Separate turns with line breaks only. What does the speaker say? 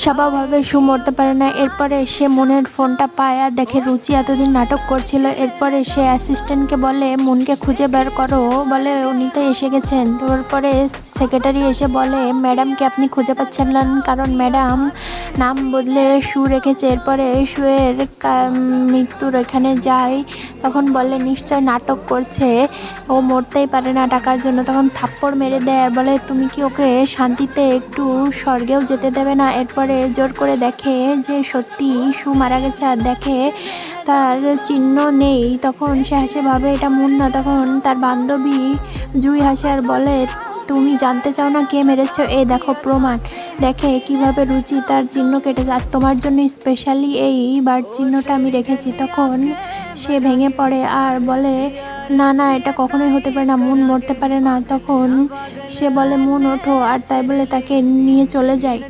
স্বভাবভাবে সু মরতে পারে না। এরপরে সে মুনের ফোনটা পায় আর দেখে রুচি এতদিন নাটক করছিল। এরপরে সে অ্যাসিস্ট্যান্টকে বলে মুনকে খুঁজে বের করো, বলে উনি তো এসে গেছেন। তারপরে সেক্রেটারি এসে বলে ম্যাডামকে আপনি খুঁজে পাচ্ছেন না কারণ ম্যাডাম নাম বদলে সু রেখেছে। এরপরে সুয়ের মৃত্যুর এখানে যায়, তখন বলে নিশ্চয় নাটক করছে, ও মরতেই পারে না টাকার জন্য। তখন থাপ্পড় মেরে দেয় আর বলে তুমি কি ওকে শান্তিতে একটু স্বর্গেও যেতে দেবে না। এরপরে জোর করে দেখে যে সত্যি সু মারা গেছে আর দেখে তার চিহ্ন নেই। তখন সে হাসে, ভাবে এটা মুন না। তখন তার বান্ধবী জুই হাসে আর বলে তুমি জানতে চাও না কে মেরেছ, এই দেখো প্রমাণ। দেখে কিভাবে রুচি তার চিহ্ন কেটেছে আর তোমার জন্য স্পেশালি এই বার্ড চিহ্নটা আমি রেখেছি। তখন সে ভেঙে পড়ে আর বলে না না, এটা কখনোই হতে পারে না, মুন মরতে পারে না। তখন সে বলে মুন ওঠো, আর তাই বলে তাকে নিয়ে চলে যায়।